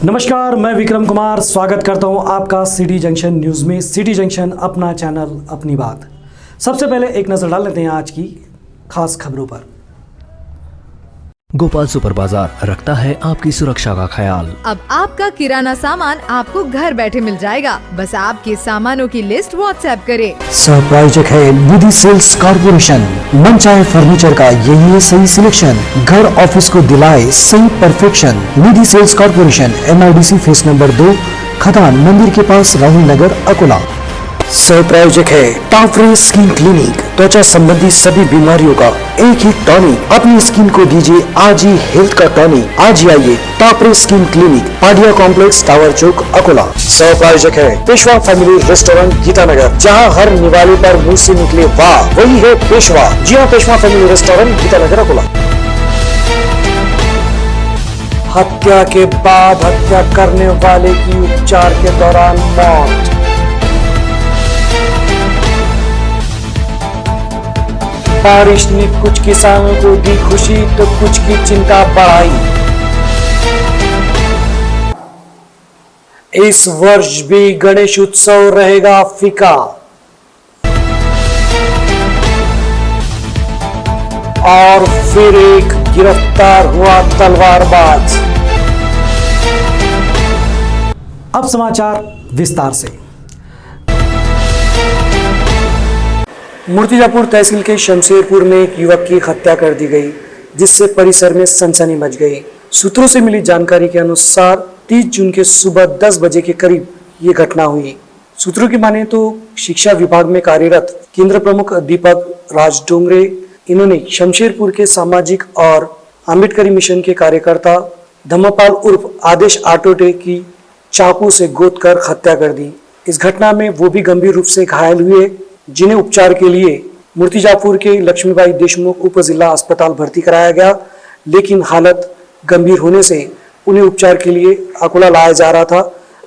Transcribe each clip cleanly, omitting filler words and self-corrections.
नमस्कार, मैं विक्रम कुमार स्वागत करता हूं आपका सिटी जंक्शन न्यूज़ में। सिटी जंक्शन अपना चैनल, अपनी बात। सबसे पहले एक नज़र डाल लेते हैं आज की खास खबरों पर। गोपाल सुपर बाजार रखता है आपकी सुरक्षा का ख्याल। अब आपका किराना सामान आपको घर बैठे मिल जाएगा। बस आपके सामानों की लिस्ट व्हाट्सएप करें। सहप्रायोजक है निधि सेल्स कॉर्पोरेशन। मनचाहे फर्नीचर का यही है सही सिलेक्शन। घर ऑफिस को दिलाए सही perfection. Nidhi sales corporation, MIDC phase number 2, खदान मंदिर के पास, राहुल नगर, अकोला। सहप्रायोजक है टाफरे स्किन क्लिनिक। त्वचा संबंधी सभी बीमारियों का एक ही टॉनिक। अपनी स्किन को दीजिए आज ही हेल्थ का टॉनिक। आज ही आइए टाफरे skin clinic, Padia complex, tower चौक, अकोला। सहप्रायोजक है पेशवा फैमिली रेस्टोरेंट, गीतानगर। जहां हर निवाले पर मुंह से निकले वाह, वही है पेशवा। जी हाँ, पेशवा फैमिली रेस्टोरेंट, गीतानगर, अकोला। हत्या के बाद हत्या करने वाले की उपचार के दौरान मौत। बारिश ने कुछ किसानों को दी खुशी तो कुछ की चिंता बढ़ाई। इस वर्ष भी गणेश उत्सव रहेगा फीका। और फिर एक गिरफ्तार हुआ तलवारबाज। अब समाचार विस्तार से। मूर्तिजापुर तहसील के शमशेरपुर में एक युवक की हत्या कर दी गई, जिससे परिसर में सनसनी मच गई। सूत्रों से मिली जानकारी के अनुसार 30 जून के सुबह 10 बजे के करीब ये घटना हुई। सूत्रों की माने तो शिक्षा विभाग में कार्यरत केंद्र प्रमुख दीपक राज डोंगरे, इन्होंने शमशेरपुर के सामाजिक और आम्बेडकरी मिशन के कार्यकर्ता धम्मपाल उर्फ आदेश आटोटे की चाकू से गोद कर हत्या कर दी। इस घटना में वो भी गंभीर रूप से घायल हुए, जिन्हें उपचार के लिए मूर्तिजापुर के लक्ष्मीबाई देशमुख उप जिला अस्पताल भर्ती कराया गया, लेकिन हालत गंभीर होने से उन्हें उपचार के लिए अकोला लाया जा रहा था।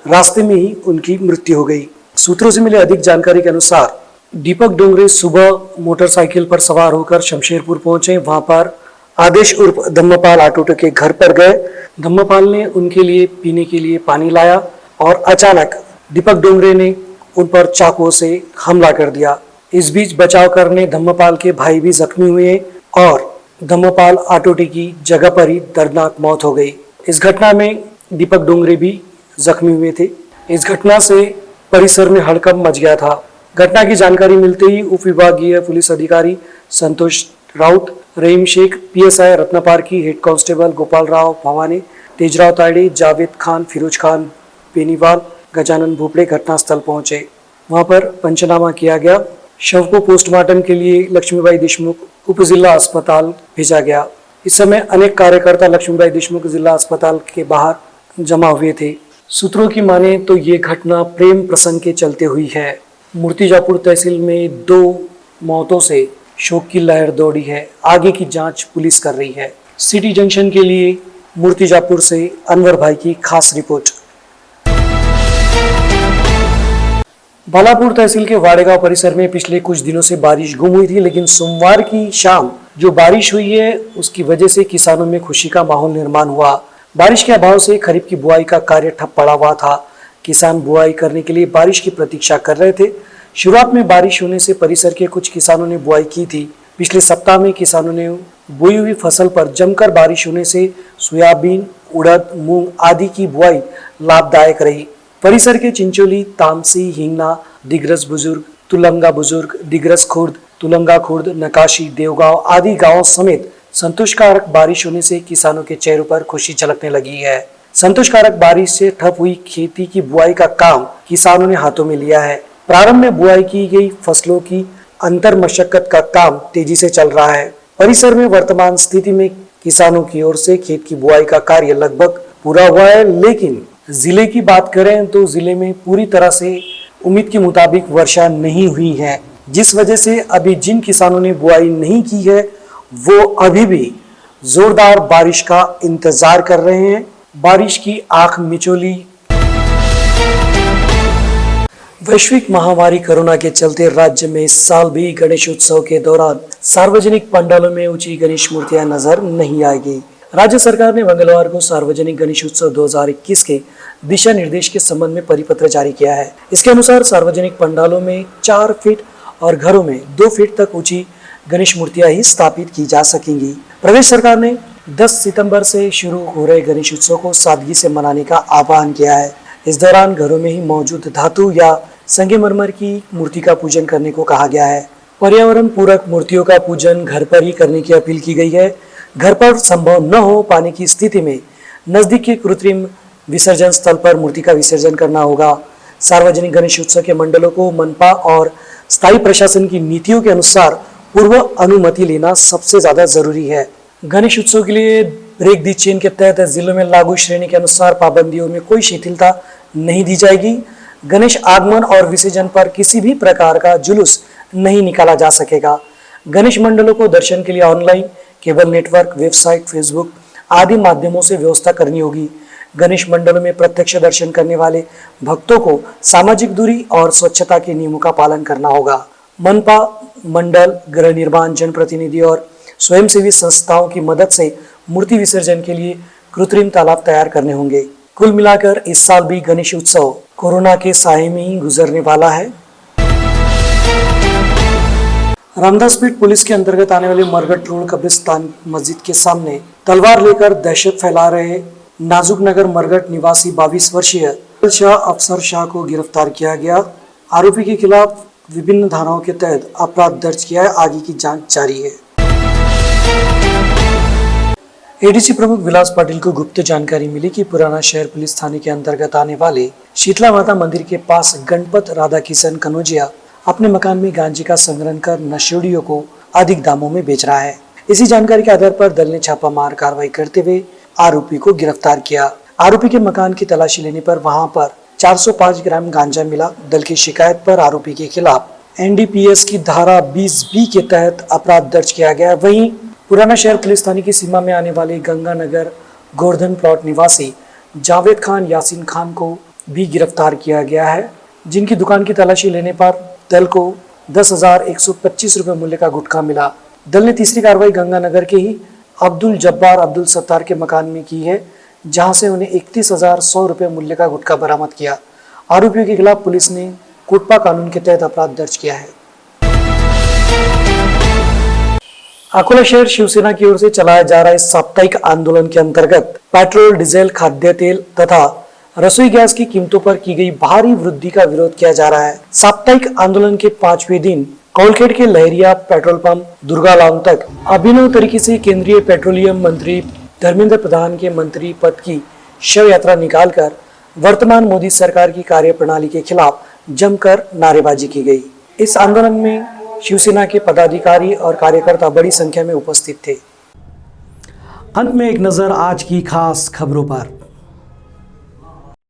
रास्ते में ही उनकी मृत्यु हो गई। सूत्रों से मिले अधिक जानकारी के अनुसार दीपक डोंगरे सुबह मोटरसाइकिल पर सवार होकर शमशेरपुर पहुंचे। वहां पर आदेश उर्फ धम्मपाल आटोटे के घर पर गए। धम्मपाल ने उनके लिए पीने के लिए पानी लाया और अचानक दीपक डोंगरे ने उन पर चाकू से हमला कर दिया। इस बीच बचाव करने धम्मपाल के भाई भी जख्मी हुए और धम्मपाल आटोटे की जगह पर ही दर्दनाक मौत हो गई। इस घटना में दीपक डोंगरे भी जख्मी हुए थे। इस घटना से परिसर में हड़कंप मच गया था। घटना की जानकारी मिलते ही उप विभागीय पुलिस अधिकारी Santosh Raut, Rahim Shaikh, PSI Ratnaparkhi, head constable Gopal Rao Bhavane, Tejrao Tade, Javed Khan, Firoz Khan Beniwal, Gajanan भोपड़े घटनास्थल पहुंचे। वहां पर पंचनामा किया गया। शव को पोस्टमार्टम के लिए लक्ष्मीबाई देशमुख उप जिला अस्पताल भेजा गया। इस समय अनेक कार्यकर्ता लक्ष्मीबाई देशमुख जिला अस्पताल के बाहर जमा हुए थे। सूत्रों की माने तो ये घटना प्रेम प्रसंग के चलते हुई है। मूर्तिजापुर तहसील में 2 मौतों से शोक की लहर दौड़ी है। आगे की जांच पुलिस कर रही है। सिटी जंक्शन के लिए मूर्तिजापुर से अनवर भाई की खास रिपोर्ट। बालापुर तहसील के वाड़ेगांव परिसर में पिछले कुछ दिनों से बारिश गुम हुई थी, लेकिन सोमवार की शाम जो बारिश हुई है उसकी वजह से किसानों में खुशी का माहौल निर्माण हुआ। बारिश के अभाव से खरीफ की बुआई का कार्य ठप पड़ा हुआ था। किसान बुआई करने के लिए बारिश की प्रतीक्षा कर रहे थे। शुरुआत में बारिश होने से परिसर के कुछ किसानों ने बुआई की थी। पिछले सप्ताह में किसानों ने बोई हुई फसल पर जमकर बारिश होने से सोयाबीन, उड़द, मूंग आदि की बुआई लाभदायक रही। परिसर के चिंचोली, तामसी, हिंगना, दिग्रस बुजुर्ग, तुलंगा बुजुर्ग, दिग्रस खुर्द, तुलंगा खुर्द, नकाशी, देवगांव आदि गांवों समेत संतोषकारक बारिश होने से किसानों के चेहरों पर खुशी झलकने लगी है। संतोषकारक बारिश से ठप हुई खेती की बुआई का काम किसानों ने हाथों में लिया है। प्रारंभ में बुआई की गई फसलों की अंतर मशक्कत का काम तेजी से चल रहा है। परिसर में वर्तमान स्थिति में किसानों की ओर से खेत की बुआई का कार्य लगभग पूरा हुआ है, लेकिन जिले की बात करें तो जिले में पूरी तरह से उम्मीद के मुताबिक वर्षा नहीं हुई है, जिस वजह से अभी जिन किसानों ने बुआई नहीं की है वो अभी भी जोरदार बारिश का इंतजार कर रहे हैं। बारिश की आंख मिचोली। वैश्विक महामारी कोरोना के चलते राज्य में इस साल भी गणेश उत्सव के दौरान सार्वजनिक पंडालों में ऊंची गणेश मूर्तियां नजर नहीं आएगी। राज्य सरकार ने मंगलवार को सार्वजनिक गणेश उत्सव 2021 के दिशा निर्देश के संबंध में परिपत्र जारी किया है। इसके अनुसार सार्वजनिक पंडालों में 4 फीट और घरों में 2 फीट तक ऊंची गणेश मूर्तियां ही स्थापित की जा सकेंगी। प्रदेश सरकार ने 10 सितंबर से शुरू हो रहे गणेश उत्सव को सादगी से मनाने का आह्वान किया है। इस दौरान घरों में ही मौजूद धातु या संगमरमर की मूर्ति का पूजन करने को कहा गया है। पर्यावरण पूरक मूर्तियों का पूजन घर पर ही करने की अपील की गई है। घर पर संभव न हो पाने की स्थिति में नजदीक के कृत्रिम विसर्जन स्थल पर मूर्ति का विसर्जन करना होगा। सार्वजनिक गणेश उत्सव के मंडलों को मनपा और स्थायी प्रशासन की नीतियों के अनुसार पूर्व अनुमति लेना सबसे ज्यादा जरूरी है। गणेश उत्सव के लिए ब्रेक दी चेन के तहत जिलों में लागू श्रेणी के अनुसार पाबंदियों में कोई शिथिलता नहीं दी जाएगी। गणेश आगमन और विसर्जन पर किसी भी प्रकार का जुलूस नहीं निकाला जा सकेगा। गणेश मंडलों को दर्शन के लिए online, cable network, website, Facebook आदि माध्यमों से व्यवस्था करनी होगी। गणेश मंडलों में प्रत्यक्ष दर्शन करने वाले भक्तों को सामाजिक दूरी और स्वच्छता के नियमों का पालन करना होगा। मनपा, मंडल, गृह निर्माण, जनप्रतिनिधि और स्वयंसेवी संस्थाओं की मदद से मूर्ति विसर्जन के लिए कृत्रिम तालाब तैयार करने होंगे। कुल मिलाकर इस साल भी गणेश उत्सव कोरोना के साए में ही गुजरने वाला है। रामदासपीठ पुलिस के अंतर्गत आने वाले मरघट रोड कब्रिस्तान मस्जिद के सामने तलवार लेकर दहशत फैला रहे नाजुक नगर मरघट निवासी 22 वर्षीय शाह अफसर शाह को गिरफ्तार किया गया। आरोपी के खिलाफ विभिन्न धाराओं के तहत अपराध दर्ज किया है। आगे की जांच जारी है। एडीसी प्रमुख विलास पाटिल को गुप्त जानकारी मिली कि पुराना शहर पुलिस थाने के अंतर्गत आने वाले शीतला माता मंदिर के पास गणपत राधा किशन कनौजिया अपने मकान में गांजे का संग्रहण कर नशेड़ियों को अधिक दामों में बेच रहा है। इसी जानकारी के आधार पर दल ने छापामार कार्रवाई करते हुए आरोपी को गिरफ्तार किया। आरोपी के मकान की तलाशी लेने पर वहां पर 405 ग्राम गांजा मिला। दल की शिकायत पर आरोपी के खिलाफ एनडीपीएस की धारा 20B के तहत अपराध दर्ज किया गया। वहीं पुराना शहर पुलिस थाने की सीमा में आने वाले गंगानगर गोवर्धन प्लॉट निवासी जावेद खान यासीन खान को भी गिरफ्तार किया गया है, जिनकी दुकान की तलाशी लेने पर दल को 10,125 रुपए मूल्य का गुटखा मिला। दल ने तीसरी कार्रवाई गंगानगर के ही अब्दुल जब्बार अब्दुल सत्तार के मकान में की है, जहां से उन्हें 31,100 रुपए मूल्य का गुटखा बरामद किया। आरोपियों के खिलाफ पुलिस ने कोटपा कानून के तहत अपराध दर्ज किया है। अकोला शहर शिवसेना की ओर से चलाया जा रहा इस साप्ताहिक आंदोलन के अंतर्गत पेट्रोल, डीजल, खाद्य तेल तथा रसोई गैस की कीमतों पर की गई भारी वृद्धि का विरोध किया जा रहा है। साप्ताहिक आंदोलन के 5वें दिन कोलखेड़ के लहरिया पेट्रोल पंप दुर्गालाम तक अभिनव तरीके से केंद्रीय पेट्रोलियम मंत्री धर्मेंद्र प्रधान के मंत्री पद की शव यात्रा निकालकर वर्तमान मोदी सरकार की कार्यप्रणाली के खिलाफ जमकर नारेबाजी की गई। इस आंदोलन में शिवसेना के पदाधिकारी और कार्यकर्ता बड़ी संख्या में उपस्थित थे। अंत में एक नजर आज की खास खबरों पर।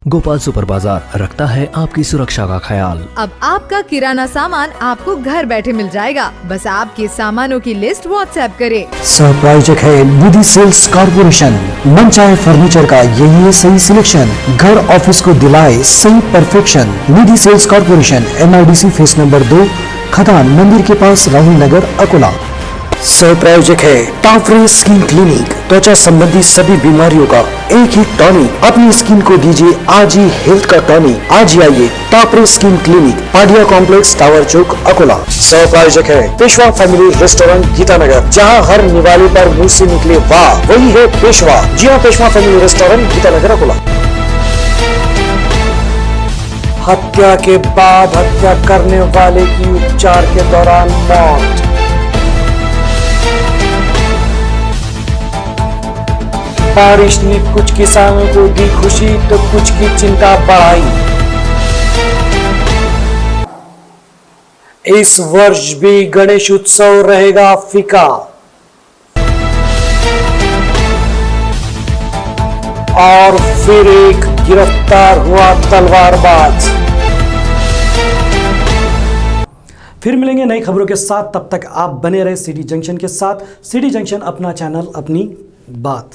गोपाल सुपर बाजार रखता है आपकी सुरक्षा का ख्याल। अब आपका किराना सामान आपको घर बैठे मिल जाएगा। बस आपके सामानों की लिस्ट व्हाट्सएप करें। सहप्रायोजक है निधि सेल्स कॉर्पोरेशन। मनचाहे फर्नीचर का यही है सही सिलेक्शन। घर ऑफिस को दिलाए सही perfection. Nidhi sales corporation, MIDC phase number 2, खदान मंदिर के पास, राहुल नगर, अकोला। सहप्रायोजक है टाफरे स्किन क्लिनिक। त्वचा संबंधी सभी बीमारियों का एक ही टॉनिक। अपनी स्किन को दीजिए आज ही हेल्थ का टॉनिक। आज ही आइए टाफरे skin clinic, Padia complex, tower चौक, अकोला। सहप्रायोजक है पेशवा फैमिली रेस्टोरेंट, गीतानगर। जहां हर निवाले पर मुंह से निकले वाह, वही है पेशवा। जी हाँ, पेशवा फैमिली रेस्टोरेंट, गीतानगर, अकोला। हत्या के बाद हत्या करने वाले की उपचार के दौरान मौत। बारिश ने कुछ किसानों को दी खुशी तो कुछ की चिंता बढ़ाई। इस वर्ष भी गणेश उत्सव रहेगा फीका। और फिर एक गिरफ्तार हुआ तलवारबाज। फिर मिलेंगे नई खबरों के साथ, तब तक आप बने रहे सिटी जंक्शन के साथ। सिटी जंक्शन अपना चैनल, अपनी बात।